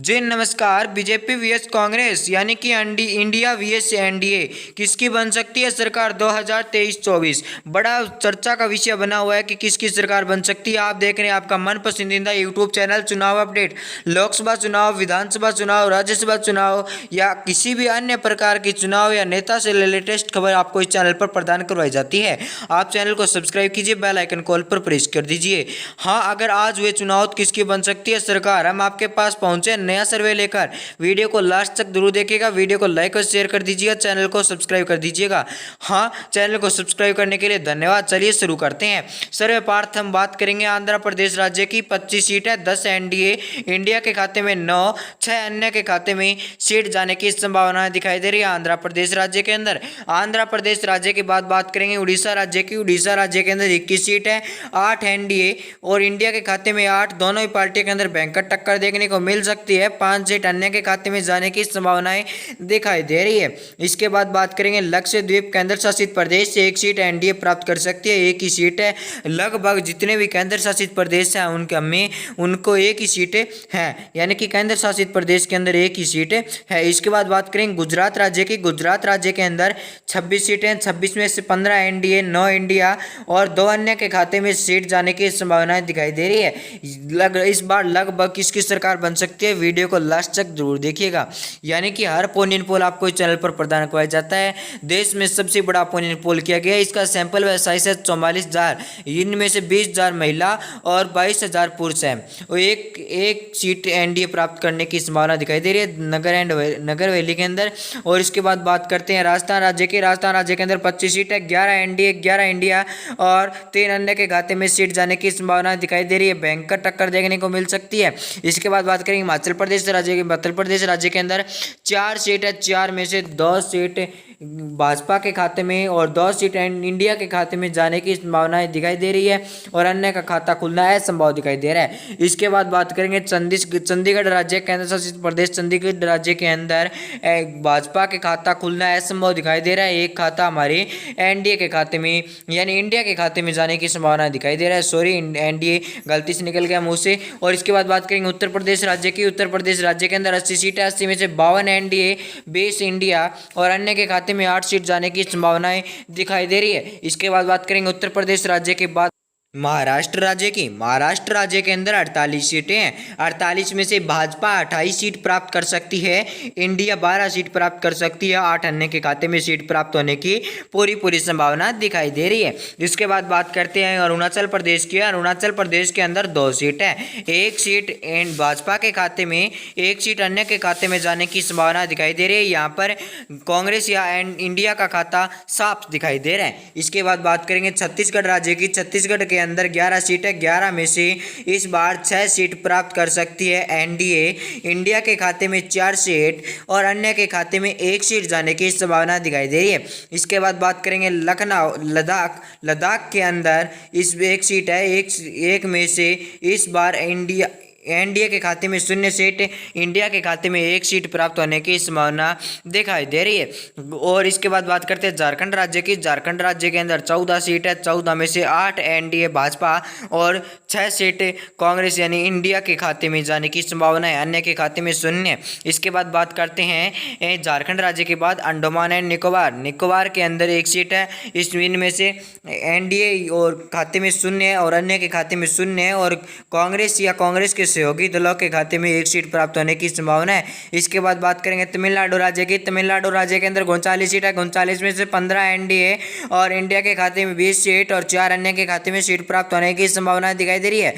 जी नमस्कार। BJP VS Congress यानी कि इंडिया वीएस एनडीए किसकी बन सकती है सरकार 2023-24। बड़ा चर्चा का विषय बना हुआ है कि किसकी सरकार बन सकती है। आप देख रहे हैं आपका मन पसंदीदा यूट्यूब चैनल चुनाव अपडेट। लोकसभा चुनाव, विधानसभा चुनाव, राज्यसभा चुनाव या किसी भी अन्य प्रकार की चुनाव या नेता से लेटेस्ट खबर आपको इस चैनल पर प्रदान करवाई जाती है। आप चैनल को सब्सक्राइब कीजिए, बेल आइकन कॉल पर प्रेस कर दीजिए। हाँ, अगर आज हुए चुनाव किसकी बन सकती है सरकार, हम आपके पास पहुंचे नया सर्वे लेकर। वीडियो को लास्ट तक जरूर देखिएगा, वीडियो को लाइक और शेयर कर दीजिएगा, चैनल को सब्सक्राइब कर दीजिएगा। हाँ, चैनल को सब्सक्राइब करने के लिए धन्यवाद। चलिए शुरू करते हैं सर्वे पार्थ। हम बात करेंगे आंध्र प्रदेश राज्य की 25 सीट है, 10 एनडीए इंडिया के खाते में, 9 6 अन्य के खाते में सीट जाने की संभावना दिखाई दे रही है आंध्र प्रदेश राज्य के अंदर। आंध्र प्रदेश राज्य के बाद बात करेंगे उड़ीसा राज्य की। उड़ीसा राज्य के अंदर 21 सीट है, 8 एनडीए और इंडिया के खाते में 8। दोनों ही पार्टी के अंदर भयंकर टक्कर देखने को मिल सकती है। 5 सीट अन्य के खाते में जाने की संभावनाएं दिखाई दे रही है। इसके बाद बात करेंगे लक्षद्वीप केंद्र शासित प्रदेश से 1 सीट एनडीए प्राप्त कर सकती है, 1 ही सीट है। लगभग जितने भी केंद्र शासित प्रदेश हैं उनको 1 ही सीटें हैं, यानी कि केंद्र शासित प्रदेश के अंदर 1 ही सीट है। इसके बाद बात करेंगे गुजरात राज्य की। गुजरात राज्य के अंदर 26 सीटें, 26 में से 15 एनडीए, 9 इंडिया और 2 अन्य के खाते में सीट जाने की संभावनाएं दिखाई दे रही है। इस बार लगभग किसकी सरकार बन सकती है, वीडियो को लास्ट तक जरूर देखिएगा। यानी कि हर ओपिनियन पोल आपको इस चैनल पर प्रदान करवाया जाता है। देश में सबसे बड़ा ओपिनियन पोल किया गया है। इसका सैंपल व साइज है 44,000। इनमें से 20,000 महिला और 22,000 पुरुष हैं। और एक सीट एनडीए प्राप्त करने की संभावना दिखाई दे रही है नगर वैली के अंदर। और इसके बाद बात करते हैं राजस्थान राज्य की। राजस्थान राज्य के अंदर 25 सीट है, 11 एनडीए, 11 इंडिया और 3 अन्य के खाते में सीट जाने की संभावना दिखाई दे रही है। भयंकर टक्कर देखने को मिल सकती है। इसके बाद बात करेंगे हिमाचल प्रदेश राज्य की। मध्य प्रदेश राज्य के अंदर 4 सीट है, 4 में से 2 सीट भाजपा के खाते में और 2 सीट इंडिया के खाते में जाने की संभावनाएं दिखाई दे रही है और अन्य का खाता खुलना है संभव दिखाई दे रहा है। इसके बाद बात करेंगे चंडीगढ़ राज्य केंद्र शासित प्रदेश। चंडीगढ़ राज्य के अंदर भाजपा के खाता खुलना है संभव दिखाई दे रहा है। एक खाता हमारे एनडीए के खाते में यानी इंडिया के खाते में जाने की संभावना दिखाई दे रहा है। सॉरी, एनडीए गलती से निकल गया मुंह से। और इसके बाद बात करेंगे उत्तर प्रदेश राज्य की। उत्तर प्रदेश राज्य के अंदर 80 सीट है, 80 में से 52 एनडीए, 20 इंडिया और अन्य के खाते में 8 सीट जाने की संभावनाएं दिखाई दे रही है। इसके बाद बात करेंगे उत्तर प्रदेश राज्य के बाद महाराष्ट्र राज्य की। महाराष्ट्र राज्य के अंदर 48 सीटें हैं, 48 में से भाजपा 28 सीट प्राप्त कर सकती है, इंडिया 12 सीट प्राप्त कर सकती है, 8 अन्य के खाते में सीट प्राप्त होने की पूरी संभावना दिखाई दे रही है। इसके बाद बात करते हैं अरुणाचल प्रदेश की। अरुणाचल प्रदेश के अंदर 2 सीट है, 1 सीट भाजपा के खाते में, 1 सीट अन्य के खाते में जाने की संभावना दिखाई दे रही है। यहाँ पर कांग्रेस या इंडिया का खाता साफ दिखाई दे रहा है। इसके बाद बात करेंगे छत्तीसगढ़ राज्य की। छत्तीसगढ़ के अंदर 11 सीट है, 11 में से इस बार 6 सीट प्राप्त कर सकती है एनडीए। इंडिया के खाते में 4 सीट और अन्य के खाते में 1 सीट जाने की संभावना दिखाई दे रही है। इसके बाद बात करेंगे लखनऊ लद्दाख के अंदर इस 1 सीट है, एक में से इस बार एनडीए के खाते में 0 सीट, इंडिया के खाते में 1 सीट प्राप्त होने की संभावना दिखाई दे रही है। और इसके बाद बात करते हैं झारखंड राज्य की। झारखंड राज्य के अंदर 14 सीट है, 14 में से 8 एनडीए भाजपा और 6 सीट कांग्रेस यानी इंडिया के खाते में जाने की संभावना है, अन्य के खाते में 0। इसके बाद बात करते हैं झारखंड राज्य के बाद अंडमान एंड निकोबार के अंदर 1 सीट है, इनमें से एनडीए और खाते में 0 है और अन्य के खाते में 0 है और कांग्रेस या कांग्रेस के सहयोगी दलों के खाते में 1 सीट प्राप्त होने की संभावना है। इसके बाद बात करेंगे तमिलनाडु राज्य की। तमिलनाडु राज्य के अंदर 39 सीट है, 39 में से 15 एनडीए और इंडिया के खाते में 20 सीट और 4 अन्य के खाते में सीट प्राप्त होने की संभावना दिखाई दे रही है।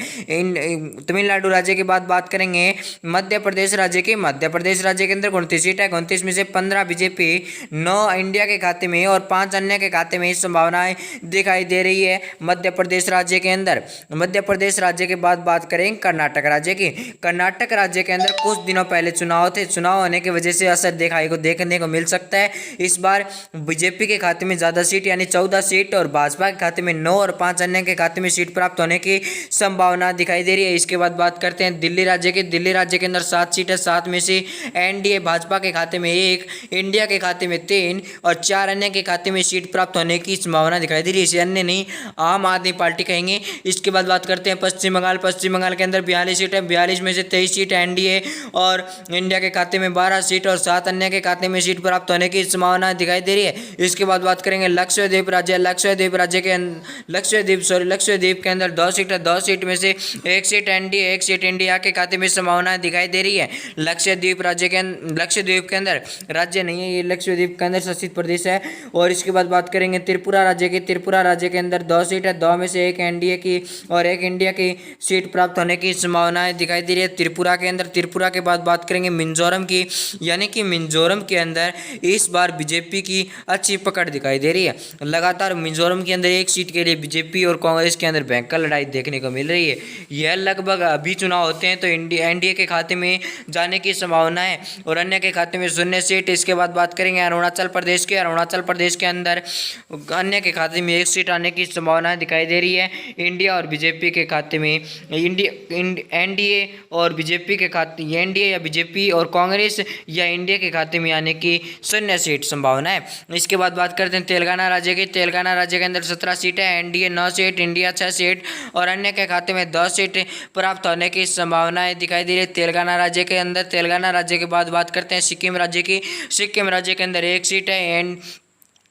तमिलनाडु राज्य के बाद बात करेंगे मध्य प्रदेश राज्य की। मध्य प्रदेश राज्य के अंदर 29 सीट है, 29 में से 15 बीजेपी, 9 इंडिया के खाते में और 5 अन्य के खाते में संभावनाएं दिखाई दे रही है मध्य प्रदेश राज्य के अंदर। मध्य प्रदेश राज्य के बाद बात करेंगे कर्नाटक राज्य की। कर्नाटक राज्य के अंदर कुछ दिनों पहले चुनाव थे, चुनाव होने की वजह से असर देखने को मिल सकता है। इस बार बीजेपी के खाते में ज्यादा सीट यानी 14 सीट और भाजपा के खाते में 9 और 5 अन्य के खाते में सीट प्राप्त होने की संभावना दिखाई दे रही है। इसके बाद बात करते हैं दिल्ली राज्य की। दिल्ली राज्य के अंदर 7 सीट है, 7 में से एनडीए भाजपा के खाते में 1, इंडिया के खाते में 3 और 4 अन्य के खाते में सीट प्राप्त होने की संभावना दिखाई दे रही है। इसे अन्य नहीं आम आदमी पार्टी कहेंगे। इसके बाद बात करते हैं पश्चिम बंगाल। पश्चिम बंगाल के अंदर 42 सीट है, है 42 में से 23 सीट एनडीए और इंडिया के खाते में 12 सीट और 7 अन्य के खाते में सीट प्राप्त होने की संभावना दिखाई दे रही है। इसके बाद बात करेंगे लक्षद्वीप राज्य। लक्षद्वीप के अंदर 2 सीट है, 2 सीट में से 1 सीट एनडीए 1 सीट इंडिया के खाते में संभावना दिखाई दे रही है। लक्षद्वीप के अंदर राज्य नहीं है, ये लक्षद्वीप के अंदर शासित प्रदेश है। और इसके बाद बात करेंगे त्रिपुरा राज्य की। त्रिपुरा राज्य के अंदर 2 सीट है, 2 में से 1 एनडीए की और 1 इंडिया की सीट प्राप्त होने की संभावनाएं दिखाई दे रही है त्रिपुरा के अंदर। त्रिपुरा के बाद बात करेंगे मिजोरम की, यानी कि मिजोरम के अंदर इस बार बीजेपी की अच्छी पकड़ दिखाई दे रही है। लगातार मिजोरम के अंदर 1 सीट के लिए बीजेपी और कांग्रेस के अंदर भयंकर लड़ाई देखने को मिल रही है। यह लगभग अभी चुनाव होते हैं तो एनडीए के खाते में जाने की संभावना है और अन्य के खाते में 0 सीट। इसके बाद बात करेंगे अरुणाचल प्रदेश की। अरुणाचल प्रदेश के अंदर अन्य के खाते में 1 सीट आने की संभावना दिखाई दे रही है। इंडिया और बीजेपी के खाते में एनडीए और बीजेपी के खाते, एनडीए या बीजेपी और कांग्रेस या इंडिया के खाते में आने की 0 सीट संभावना है। इसके बाद बात करते हैं तेलंगाना राज्य की। तेलंगाना राज्य के अंदर 17 सीट है, एनडीए 9 सीट, इंडिया 6 सीट और अन्य के खाते में 2 सीट प्राप्त होने की संभावनाएं दिखाई दे रही है तेलंगाना राज्य के अंदर। तेलंगाना राज्य के बाद बात करते हैं सिक्किम राज्य की। सिक्किम राज्य के अंदर 1 सीट है,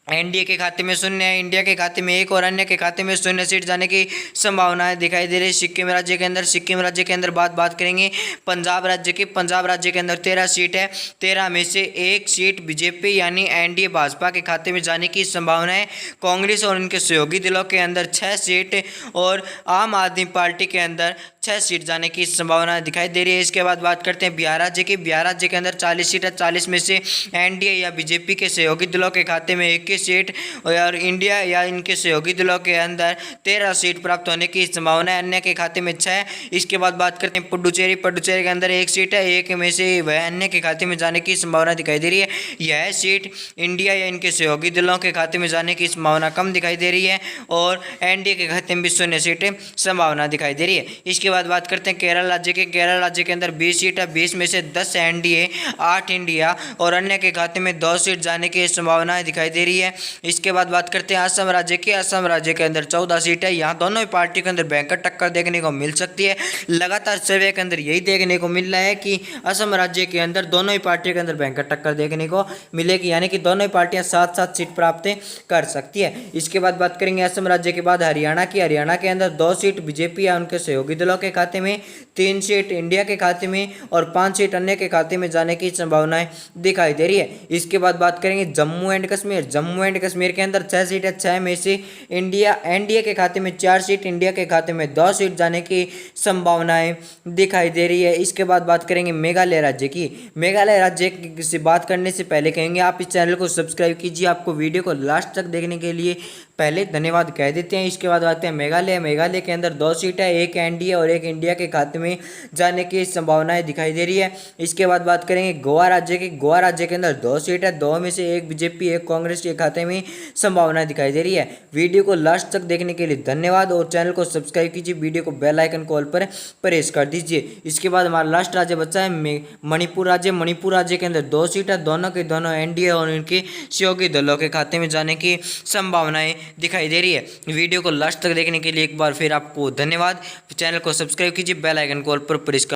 एनडीए के खाते में 0 है, इंडिया के खाते में 1 और अन्य के खाते में 0 सीट जाने की संभावनाएं दिखाई दे रही है सिक्किम राज्य के अंदर। सिक्किम राज्य के अंदर बात करेंगे पंजाब राज्य की। पंजाब राज्य के अंदर 13 सीट है, 13 में से 1 सीट बीजेपी यानी एनडीए भाजपा के खाते में जाने की संभावना है। कांग्रेस और उनके सहयोगी दलों के अंदर 6 सीट और आम आदमी पार्टी के अंदर 6 सीट जाने की संभावना दिखाई दे रही है। इसके बाद बात करते हैं बिहार राज्य की। बिहार राज्य के अंदर 40 सीट है, 40 में से एनडीए या बीजेपी के सहयोगी दलों के खाते में 21 सीट और इंडिया या इनके सहयोगी दलों के अंदर 13 सीट प्राप्त होने की संभावना है, अन्य के खाते में 6। इसके बाद बात करते हैं पुडुचेरी। पुडुचेरी के अंदर 1 सीट है, 1 में से वह अन्य के खाते में जाने की संभावना दिखाई दे रही है। यह सीट इंडिया या इनके सहयोगी दलों के खाते में जाने की संभावना कम दिखाई दे रही है और एनडीए के खाते में भी 0 सीटें संभावना दिखाई दे रही है। इसके बाद बात करते हैं केरल राज्य के। केरल राज्य के अंदर 20 सीट है, 20 में से 10 एनडीए 8 इंडिया और अन्य के खाते में 2 सीट जाने की संभावनाएं दिखाई दे रही है। इसके बाद बात करते हैं असम राज्य की। असम राज्य के अंदर 14 सीट है, यहाँ दोनों ही पार्टी के अंदर भयंकर टक्कर देखने को मिल सकती है। लगातार सर्वे के अंदर यही देखने को मिल रहा है कि असम राज्य के अंदर दोनों ही पार्टियों के अंदर भयंकर टक्कर देखने को मिलेगी, यानी कि दोनों ही पार्टियां 7-7 सीट प्राप्त कर सकती है। इसके बाद बात करेंगे असम राज्य के बाद हरियाणा की। हरियाणा के अंदर 2 सीट बीजेपी या उनके सहयोगी दलों के खाते में, 3 सीट इंडिया के खाते में और 5 सीट अन्य के खाते में जाने की संभावनाएं दिखाई दे रही है। इसके बाद बात करेंगे जम्मू एंड कश्मीर। जम्मू एंड कश्मीर के अंदर 6 सीट है, 6 में से एनडीए के खाते में 4 सीट, इंडिया के खाते में 2 सीट जाने की संभावनाएं दिखाई दे रही है। इसके बाद बात करेंगे मेघालय राज्य की। मेघालय राज्य से बात करने से पहले कहेंगे आप इस चैनल को सब्सक्राइब कीजिए। आपको वीडियो को लास्ट तक देखने के लिए पहले धन्यवाद कह देते हैं। इसके बाद आते हैं मेघालय। मेघालय के अंदर 2 सीट है, 1 एनडीए और 1 इंडिया के खाते में जाने की संभावनाएं दिखाई दे रही है। इसके बाद बात करेंगे गोवा राज्य की। गोवा राज्य के अंदर 2 सीट है, 2 में से 1 बीजेपी 1 कांग्रेस के खाते में संभावनाएं दिखाई दे रही है। वीडियो को लास्ट तक देखने के लिए धन्यवाद और चैनल को सब्सक्राइब कीजिए, वीडियो को बेल आइकन कॉल पर प्रेस कर दीजिए। इसके बाद हमारा लास्ट राज्य बचा है मणिपुर राज्य। मणिपुर राज्य के अंदर 2 सीट है, दोनों के दोनों एनडीए और उनके सहयोगी दलों के खाते में जाने की संभावनाएं दिखाई दे रही है। वीडियो को लास्ट तक देखने के लिए एक बार फिर आपको धन्यवाद। चैनल को सब्सक्राइब कीजिए, बेल आइकन कॉल पर प्रेस कर